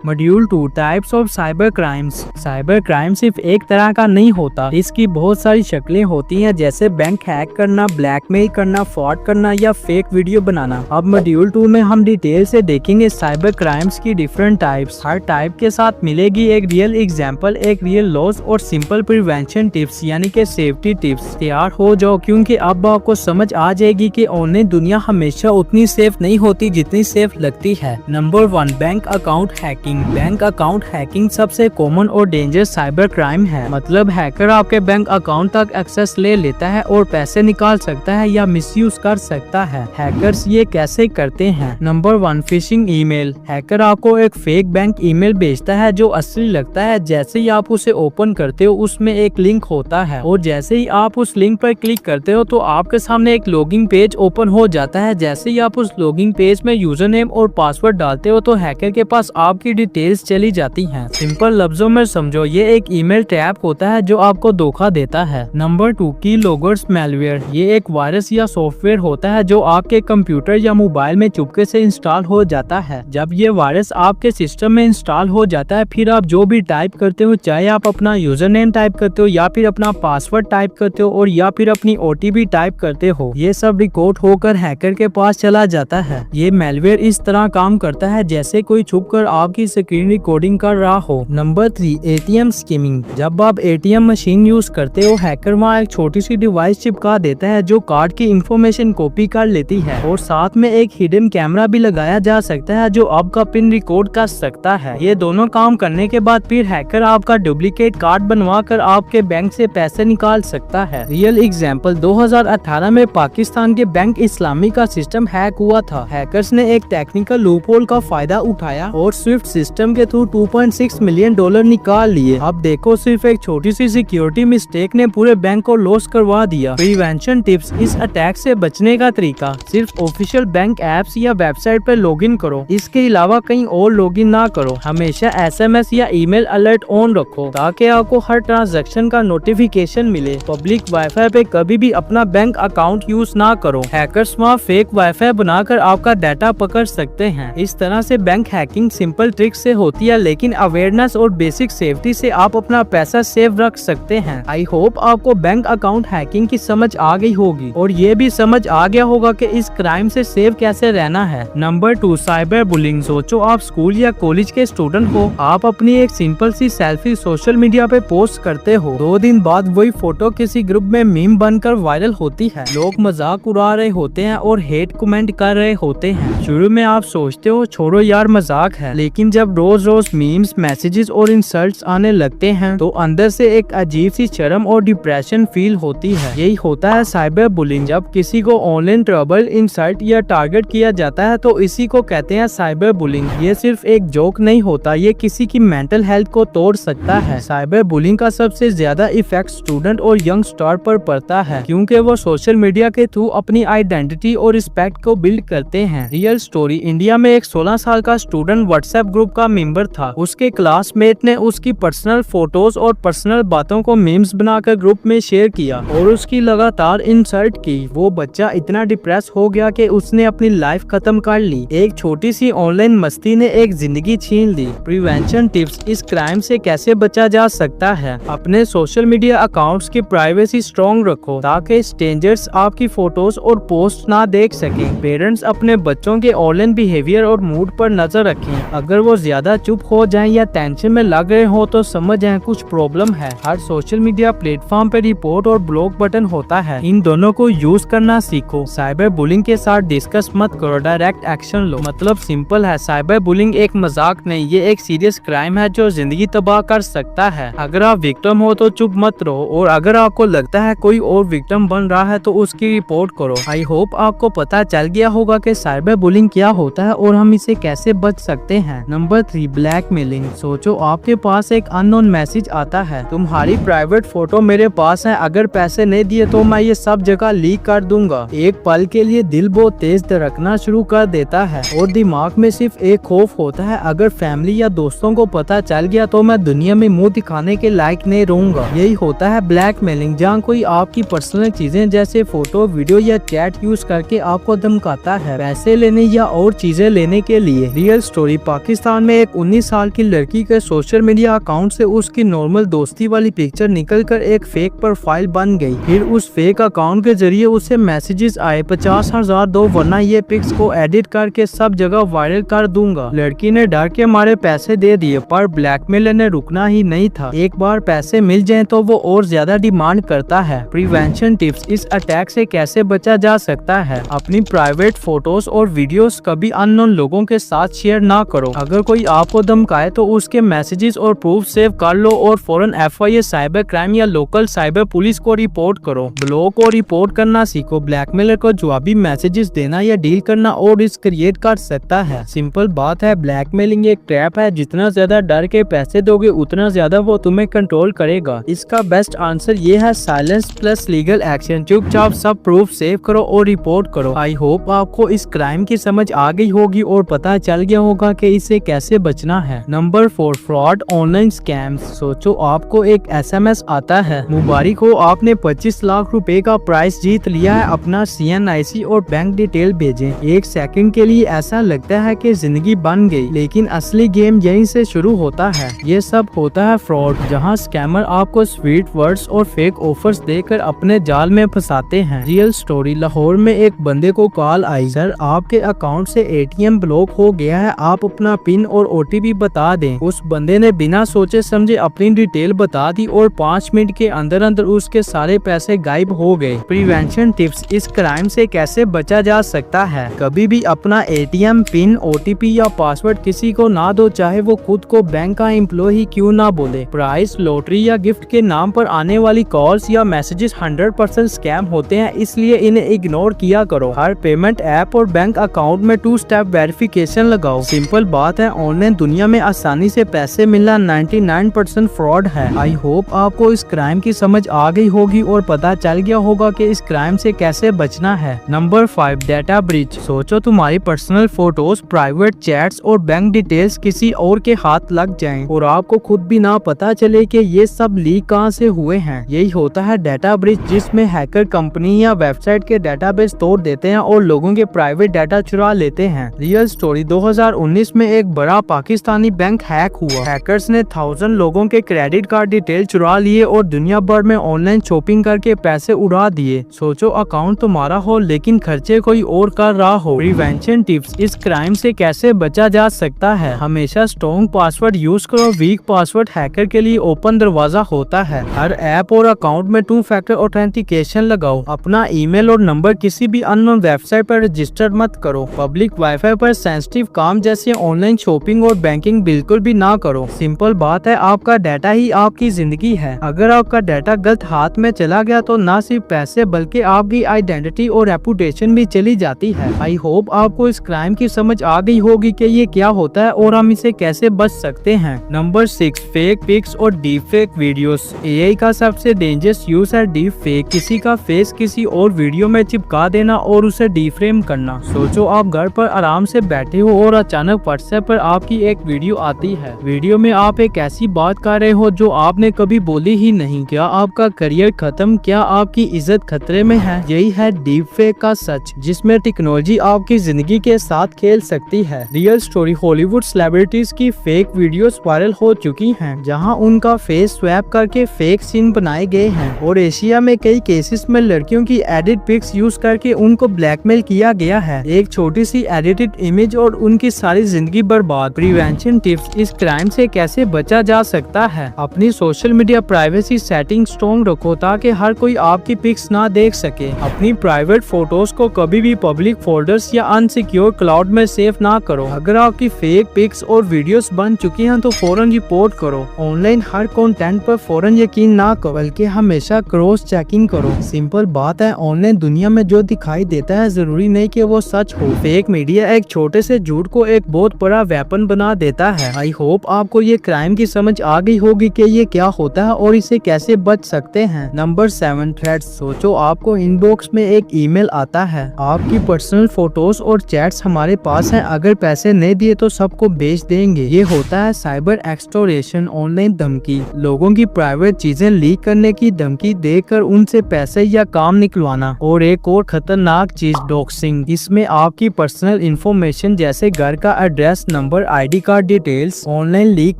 Module 2 types of cyber crimes. Cyber crime सिर्फ एक तरह का नहीं होता, इसकी बहुत सारी शक्लें होती हैं, जैसे बैंक हैक करना, ब्लैकमेल करना, फ्रॉड करना या फेक वीडियो बनाना। अब मॉड्यूल 2 में हम डिटेल से देखेंगे साइबर क्राइम्स की डिफरेंट टाइप्स। हर टाइप के साथ मिलेगी एक रियल एग्जाम्पल, एक रियल लॉस और सिंपल प्रिवेंशन टिप्स यानी कि सेफ्टी टिप्स। तैयार हो जाओ, क्योंकि अब आपको समझ आ जाएगी कि ऑनलाइन दुनिया हमेशा उतनी सेफ नहीं होती जितनी सेफ लगती है। Number 1, bank account hacking. Bank account hacking सबसे कॉमन और डेंजरस साइबर क्राइम है। मतलब हैकर आपके बैंक अकाउंट तक एक्सेस ले लेता है और पैसे निकाल सकता है या मिसयूज कर सकता है। हैकर्स ये कैसे करते हैं? Number 1, phishing email. हैकर आपको एक फेक बैंक ईमेल भेजता है जो असली लगता है। जैसे ही आप उसे ओपन करते हो उसमें एक लिंक होता है और जैसे ही आप उस लिंक पर क्लिक करते हो तो आपके सामने एक लॉगिन पेज ओपन हो जाता है। जैसे ही आप उस लॉगिन पेज में यूजर नेम और पासवर्ड डालते हो तो हैकर के पास आपकी डिटेल्स चली जाती हैं। सिंपल लफ्जों में समझो, ये एक ईमेल ट्रैप होता है जो आपको धोखा देता है। Number 2, keyloggers malware. ये एक वायरस या सॉफ्टवेयर होता है जो आपके कंप्यूटर या मोबाइल में चुपके से इंस्टॉल हो जाता है। जब ये वायरस आपके सिस्टम में इंस्टॉल हो जाता है, फिर आप जो भी टाइप करते हो, चाहे आप अपना यूजर नेम टाइप करते हो या फिर अपना पासवर्ड टाइप करते हो और या फिर अपनी OTP टाइप करते हो, ये सब रिकॉर्ड होकर हैकर के पास चला जाता है। ये मैलवेयर इस तरह काम करता है जैसे कोई छुपकर आपकी स्क्रीन रिकॉर्डिंग कर रहा हो। Number 3, ATM skimming. जब आप ATM मशीन यूज करते हो, हैकर वहाँ एक छोटी सी डिवाइस चिपका देता है जो कार्ड की इंफॉर्मेशन कॉपी कर लेती है और साथ में एक हिडन कैमरा भी लगाया जा सकता है जो आपका पिन रिकॉर्ड कर सकता है। ये दोनों काम करने के बाद फिर हैकर आपका डुप्लीकेट कार्ड बनवा कर आपके बैंक से पैसे निकाल सकता है। रियल एग्जाम्पल, 2018 में पाकिस्तान के बैंक इस्लामी का सिस्टम हैक हुआ था। हैकर्स ने एक टेक्निकल लूपहोल का फायदा उठाया और स्विफ्ट सिस्टम के थ्रू $2.6 मिलियन निकाल लिए। अब देखो, सिर्फ एक छोटी सी सिक्योरिटी मिस्टेक ने पूरे बैंक को लॉस करवा दिया। Prevention tips. इस अटैक से बचने का तरीका, सिर्फ ऑफिशियल बैंक एप्स या वेबसाइट पर लॉगिन करो। इसके अलावा कहीं और लॉगिन ना करो। हमेशा SMS या ईमेल अलर्ट ऑन रखो ताकि आपको हर ट्रांजैक्शन का नोटिफिकेशन मिले। पब्लिक वाईफाई पे कभी भी अपना बैंक अकाउंट यूज ना करो। हैकर्स वहाँ फेक वाईफाई बनाकर आपका डाटा पकड़ सकते हैं। इस तरह से बैंक हैकिंग सिंपल ट्रिक से होती है, लेकिन अवेयरनेस और बेसिक सेफ्टी से आप अपना पैसा सेव रख सकते हैं। आई होप आपको बैंक अकाउंट हैकिंग की समझ आ गई होगी और ये भी समझ आ गया होगा कि इस क्राइम से सेव कैसे रहना है। Number 2, cyber bullying. सोचो आप स्कूल या कॉलेज के स्टूडेंट हो, आप अपनी एक सिंपल सी सेल्फी सोशल मीडिया पे पोस्ट करते हो। 2 दिन बाद वही फोटो किसी ग्रुप में मीम बनकर वायरल होती है। लोग मजाक उड़ा रहे होते हैं और हेट कमेंट कर रहे होते हैं। शुरू में आप सोचते हो छोड़ो यार मजाक है, लेकिन जब रोज रोज मीम्स, मैसेजेस और इंसल्ट्स आने लगते हैं तो अंदर से एक अजीब सी शर्म और डिप्रेशन फील होती है। यही होता है साइबर बुलिंग। जब किसी को ऑनलाइन ट्रबल, इंसल्ट या टारगेट किया जाता है तो इसी को कहते हैं साइबर बुलिंग। ये सिर्फ एक जोक नहीं होता, ये किसी की मेंटल हेल्थ को तोड़ सकता है। साइबर बुलिंग का सबसे ज्यादा इफेक्ट स्टूडेंट और यंग स्टार पर पड़ता है, क्योंकि वो सोशल मीडिया के थ्रू अपनी आइडेंटिटी और रिस्पेक्ट को बिल्ड करते हैं। रियल स्टोरी, इंडिया में एक 16 साल का स्टूडेंट व्हाट्सएप ग्रुप का मेंबर था। उसके क्लासमेट ने उसकी पर्सनल फोटोज और पर्सनल बातों को मीम्स बनाकर ग्रुप में शेयर किया और उसकी लगातार इंसल्ट की। वो बच्चा इतना डिप्रेस हो गया कि उसने अपनी लाइफ खत्म कर ली। एक छोटी सी ऑनलाइन मस्ती ने एक जिंदगी छीन ली। Prevention tips. इस क्राइम से कैसे बचा जा सकता है? अपने सोशल मीडिया अकाउंट्स की प्राइवेसी स्ट्रॉन्ग रखो ताकि स्ट्रेंजर्स आपकी फोटोज और पोस्ट ना देख सकें। पेरेंट्स अपने बच्चों के ऑनलाइन बिहेवियर और मूड पर नजर रखें। अगर वो ज्यादा चुप हो जाएं या टेंशन में लग रहे हो तो समझ जाएं कुछ प्रॉब्लम है। हर सोशल मीडिया प्लेटफॉर्म पे रिपोर्ट और ब्लॉक बटन होता है, इन दोनों को यूज करना सीखो। साइबर बुलिंग के साथ डिस्कस मत करो, डायरेक्ट एक्शन लो। मतलब सिंपल है, साइबर बुलिंग एक मजाक नहीं, ये एक सीरियस क्राइम है जो जिंदगी तबाह कर सकता है। अगर आप विक्टिम हो तो चुप मत रहो और अगर आपको लगता है कोई और विक्टिम बन रहा है तो उसकी रिपोर्ट करो। आई होप आपको पता चल गया होगा कि साइबर बुलिंग क्या होता है और हम इसे कैसे बच सकते हैं। Number 3, blackmailing. सोचो आपके पास एक अननोन मैसेज आता है, तुम्हारी प्राइवेट फोटो मेरे पास है, अगर पैसे नहीं दिए तो मैं ये सब जगह लीक कर दूंगा। एक पल के लिए दिल बहुत तेज धड़कना शुरू कर देता है और दिमाग में सिर्फ एक खौफ होता है, अगर फैमिली या दोस्तों को पता चल गया तो मैं दुनिया में मुंह दिखाने के लायक नहीं रहूंगा। यही होता है ब्लैकमेलिंग, जहाँ कोई आपकी पर्सनल चीजें जैसे फोटो, वीडियो या चैट यूज करके आपको धमकाता है पैसे लेने या और चीजें लेने के लिए। रियल स्टोरी, पाकिस्तान पाकिस्तान में एक 19 साल की लड़की के सोशल मीडिया अकाउंट से उसकी नॉर्मल दोस्ती वाली पिक्चर निकलकर एक फेक प्रोफाइल बन गई। फिर उस फेक अकाउंट के जरिए उसे मैसेजेस आए 50,000 दो वरना ये पिक्स को एडिट करके सब जगह वायरल कर दूंगा। लड़की ने डर के मारे पैसे दे दिए, पर ब्लैकमेलर ने रुकना ही नहीं था। एक बार पैसे मिल जाएं तो वो और ज्यादा डिमांड करता है। प्रिवेंशन टिप्स, इस अटैक से कैसे बचा जा सकता है? अपनी प्राइवेट फोटोज और वीडियोस कभी अननोन लोगों के साथ शेयर ना करो। अगर कोई आपको धमकाए तो उसके मैसेजेस और प्रूफ सेव कर लो और फौरन FIA साइबर क्राइम या लोकल साइबर पुलिस को रिपोर्ट करो। ब्लॉक और रिपोर्ट करना सीखो। ब्लैकमेलर को जवाबी मैसेजेस देना या डील करना और रिस्क क्रिएट कर सकता है। सिंपल बात है, ब्लैकमेलिंग एक ट्रैप है। जितना ज्यादा डर के पैसे दोगे उतना ज्यादा वो तुम्हें कंट्रोल करेगा। इसका बेस्ट आंसर ये है साइलेंस प्लस लीगल एक्शन। चुपचाप सब प्रूफ सेव करो और रिपोर्ट करो। आई होप आपको इस क्राइम की समझ आ गई होगी और पता चल गया होगा कि इससे कैसे बचना है। Number 4, fraud online scams. सोचो आपको एक SMS आता है, मुबारक हो आपने 25 लाख रुपए का प्राइस जीत लिया है, अपना CNIC और बैंक डिटेल भेजें। एक सेकंड के लिए ऐसा लगता है कि जिंदगी बन गई, लेकिन असली गेम यहीं से शुरू होता है। ये सब होता है फ्रॉड, जहां स्कैमर आपको स्वीट वर्ड्स और फेक ऑफर्स देकर अपने जाल में फंसाते हैं। रियल स्टोरी, लाहौर में एक बंदे को कॉल आई, सर आपके अकाउंट से ATM ब्लॉक हो गया है, आप अपना पिन और OTP बता दें। उस बंदे ने बिना सोचे समझे अपनी डिटेल बता दी और 5 मिनट के अंदर अंदर उसके सारे पैसे गायब हो गए। प्रिवेंशन टिप्स, इस क्राइम से कैसे बचा जा सकता है? कभी भी अपना ATM पिन, OTP या पासवर्ड किसी को ना दो, चाहे वो खुद को बैंक का एम्प्लॉय क्यों ना बोले। प्राइस, लॉटरी या गिफ्ट के नाम पर आने वाली कॉल्स या मैसेजेस 100% स्कैम होते हैं, इसलिए इन्हें इग्नोर किया करो। हर पेमेंट ऐप और बैंक अकाउंट में 2 स्टेप वेरिफिकेशन लगाओ। सिंपल बात है, ऑनलाइन दुनिया में आसानी से पैसे मिलना 99% फ्रॉड है। आई होप आपको इस क्राइम की समझ आ गई होगी और पता चल गया होगा कि इस क्राइम से कैसे बचना है। Number 5, data breach. सोचो तुम्हारी पर्सनल फोटोज, प्राइवेट चैट्स और बैंक डिटेल्स किसी और के हाथ लग जाएं और आपको खुद भी ना पता चले कि ये सब लीक कहां से हुए हैं। यही होता है डाटा ब्रीच, जिसमें हैकर कंपनी या वेबसाइट के डेटाबेस तोड़ देते हैं और लोगों के प्राइवेट डाटा चुरा लेते हैं। रियल स्टोरी, 2019 में एक बड़ा पाकिस्तानी बैंक हैक हुआ। हैकर्स ने 1000 लोगों के क्रेडिट कार्ड डिटेल चुरा लिए और दुनिया भर में ऑनलाइन शॉपिंग करके पैसे उड़ा दिए। सोचो अकाउंट तुम्हारा हो लेकिन खर्चे कोई और कर रहा हो। प्रिवेंशन टिप्स, इस क्राइम से कैसे बचा जा सकता है? हमेशा स्ट्रॉन्ग पासवर्ड यूज करो। वीक पासवर्ड हैकर के लिए ओपन दरवाजा होता है। हर ऐप और अकाउंट में 2 फैक्टर ऑथेंटिकेशन लगाओ। अपना ईमेल और नंबर किसी भी अननोन वेबसाइट पर रजिस्टर मत करो। पब्लिक वाईफाई पर सेंसिटिव काम जैसे ऑनलाइन शॉपिंग और बैंकिंग बिल्कुल भी ना करो। सिंपल बात है, आपका डाटा ही आपकी जिंदगी है। अगर आपका डाटा गलत हाथ में चला गया तो ना सिर्फ पैसे बल्कि आपकी आइडेंटिटी और रेपुटेशन भी चली जाती है। आई होप आपको इस क्राइम की समझ आ गई होगी कि ये क्या होता है और हम इसे कैसे बच सकते हैं। नंबर 6, फेक पिक्स और डीप फेक वीडियोस। AI का सबसे डेंजरस यूज है डीप फेक। किसी का फेस किसी और वीडियो में चिपका देना और उसे डीफ्रेम करना। सोचो आप घर पर आराम से बैठे हो और अचानक WhatsApp पर आपकी एक वीडियो आती है। वीडियो में आप एक ऐसी बात कर रहे हो जो आपने कभी बोली ही नहीं। क्या आपका करियर खत्म? क्या आपकी इज्जत खतरे में है? यही है डीप फेक का सच, जिसमें टेक्नोलॉजी आपकी जिंदगी के साथ खेल सकती है। रियल स्टोरी, हॉलीवुड सेलिब्रिटीज की फेक वीडियोस वायरल हो चुकी हैं, जहां उनका फेस स्वैप करके फेक सीन बनाए गए हैं और एशिया में कई केसेस में लड़कियों की एडिट पिक्स यूज करके उनको ब्लैकमेल किया गया है। एक छोटी सी एडिटेड इमेज और उनकी सारी जिंदगी बर्बाद। प्रिवेंशन टिप्स, इस क्राइम से कैसे बचा जा सकता है? अपनी social media privacy setting strong रखो ताकि हर कोई आपकी पिक्स ना देख सके। अपनी प्राइवेट फोटोज को कभी भी पब्लिक फोल्डर्स या अनसिक्योर क्लाउड में सेव ना करो। अगर आपकी फेक पिक्स और वीडियोस बन चुकी हैं तो फौरन रिपोर्ट करो। ऑनलाइन हर कंटेंट पर फौरन यकीन ना करो बल्कि हमेशा क्रॉस चेकिंग करो। सिंपल बात है, ऑनलाइन दुनिया में जो दिखाई देता है जरूरी नहीं कि वो सच हो। फेक मीडिया एक छोटे से झूठ को एक बहुत बड़ा वेपन बना देता है। आई होप आपको ये क्राइम की समझ आ गई होगी कि ये क्या होता है और इसे कैसे बच सकते हैं। Number 7, threads. सोचो आपको इनबॉक्स में एक ईमेल आता है, आपकी पर्सनल फोटोज और चैट्स हमारे पास हैं, अगर पैसे नहीं दिए तो सबको बेच देंगे। ये होता है साइबर एक्सटोर्शन, ऑनलाइन धमकी। लोगों की प्राइवेट चीजें लीक करने की धमकी देकर उनसे पैसे या काम निकलवाना। और एक और खतरनाक चीज, डॉक्सिंग। इसमें आपकी पर्सनल इंफॉर्मेशन जैसे घर का address, number number, ID card details online leak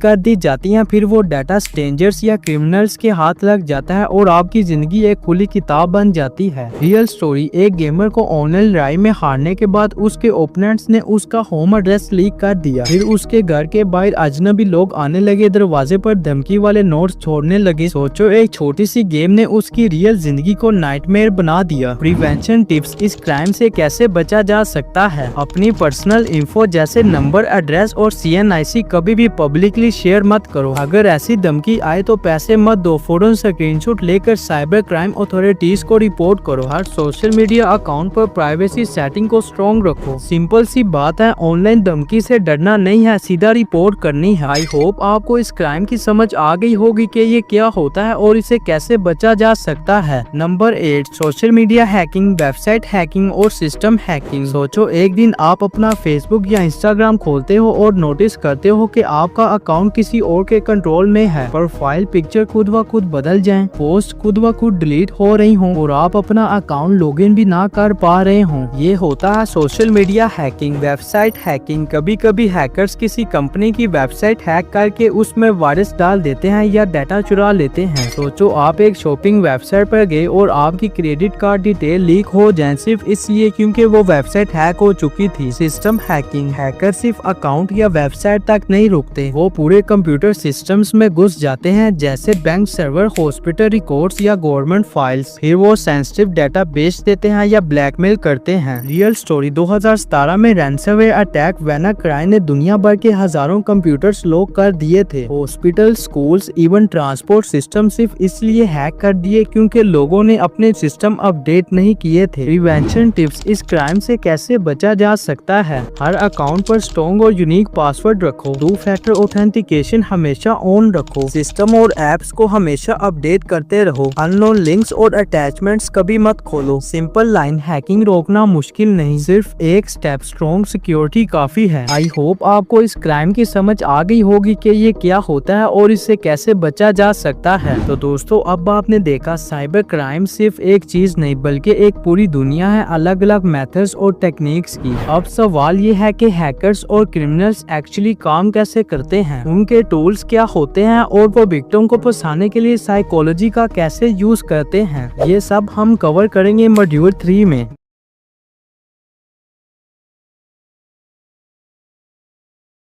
कर दी जाती हैं, फिर वो डाटा स्ट्रेंजर्स या क्रिमिनल्स के हाथ लग जाता है और आपकी जिंदगी एक खुली किताब बन जाती है। रियल स्टोरी, एक गेमर को ऑनलाइन लड़ाई में हारने के बाद उसके ओपोनेंट्स ने उसका होम एड्रेस लीक कर दिया। फिर उसके घर के बाहर अजनबी लोग आने लगे, दरवाजे पर धमकी वाले नोट्स छोड़ने लगे। सोचो, एक छोटी सी गेम ने उसकी रियल जिंदगी को नाइटमेयर बना दिया। प्रिवेंशन टिप्स, इस क्राइम से कैसे बचा जा सकता है। अपनी पर्सनल इंफो जैसे नंबर, एड्रेस और CNIC कभी भी पब्लिकली शेयर मत करो। अगर ऐसी धमकी आए तो पैसे मत दो, फौरन स्क्रीनशॉट लेकर साइबर क्राइम अथॉरिटीज को रिपोर्ट करो। हर सोशल मीडिया अकाउंट पर प्राइवेसी सेटिंग को स्ट्रॉन्ग रखो। सिंपल सी बात है, ऑनलाइन धमकी से डरना नहीं है, सीधा रिपोर्ट करनी है। आई होप आपको इस क्राइम की समझ आ गई होगी कि ये क्या होता है और इसे कैसे बचा जा सकता है। Number 8, social media hacking, website hacking और सिस्टम हैकिंग। सोचो, एक दिन आप अपना फेसबुक या इंस्टाग्राम खोलते हो और नोटिस करते हो कि आपका अकाउंट किसी और के कंट्रोल में है। प्रोफाइल पिक्चर खुद व खुद बदल जाएं, पोस्ट खुद व खुद डिलीट हो रही हो और आप अपना अकाउंट लॉगिन भी ना कर पा रहे हो। ये होता है social media hacking. Website hacking, कभी कभी हैकर्स किसी कंपनी की वेबसाइट हैक करके उसमें वायरस डाल देते हैं या डाटा चुरा लेते हैं। सोचो, आप एक शॉपिंग वेबसाइट पर गए और आपकी क्रेडिट कार्ड डिटेल लीक हो जाए सिर्फ इसलिए क्योंकि वो वेबसाइट हैक हो चुकी थी। सिस्टम हैकिंग, हैकर सिर्फ अकाउंट या वेबसाइट तक नहीं रुकते, वो पूरे कंप्यूटर सिस्टम्स में घुस जाते हैं, जैसे बैंक सर्वर, हॉस्पिटल रिकॉर्ड्स या गवर्नमेंट फाइल्स। फिर वो सेंसिटिव डाटा बेच देते हैं या ब्लैकमेल करते हैं। रियल स्टोरी, 2017 में रैंसमवेयर अटैक WannaCry ने दुनिया भर के हजारों कंप्यूटर्स लॉक कर दिए थे। Hospital, schools, even transport system सिर्फ इसलिए हैक कर दिए क्योंकि लोगों ने अपने सिस्टम अपडेट नहीं किए थे। प्रिवेंशन टिप्स, इस क्राइम से कैसे बचा जा सकता है। हर अकाउंट पर स्ट्रॉन्ग और यूनिक पासवर्ड रखो। 2 फैक्टर ऑथेंटिकेशन हमेशा ऑन रखो। सिस्टम और एप्स को हमेशा अपडेट करते रहो। अननोन लिंक्स और अटैचमेंट्स कभी मत खोलो। सिंपल लाइन, हैकिंग रोकना मुश्किल नहीं, सिर्फ एक स्टेप, स्ट्रॉन्ग सिक्योरिटी काफी है। आई होप आपको इस क्राइम की समझ आ गई होगी कि ये क्या होता है और इससे कैसे बचा जा सकता है। तो दोस्तों, अब आपने देखा साइबर क्राइम सिर्फ एक चीज नहीं बल्कि एक पूरी दुनिया है अलग अलग मेथड्स और टेक्निक्स की। अब सवाल ये है कि हैकर्स और क्रिमिनल्स एक्चुअली काम कैसे करते हैं, उनके टूल्स क्या होते हैं और वो विक्टिम को फंसाने के लिए साइकोलॉजी का कैसे यूज करते हैं। ये सब हम कवर करेंगे मॉड्यूल 3 में।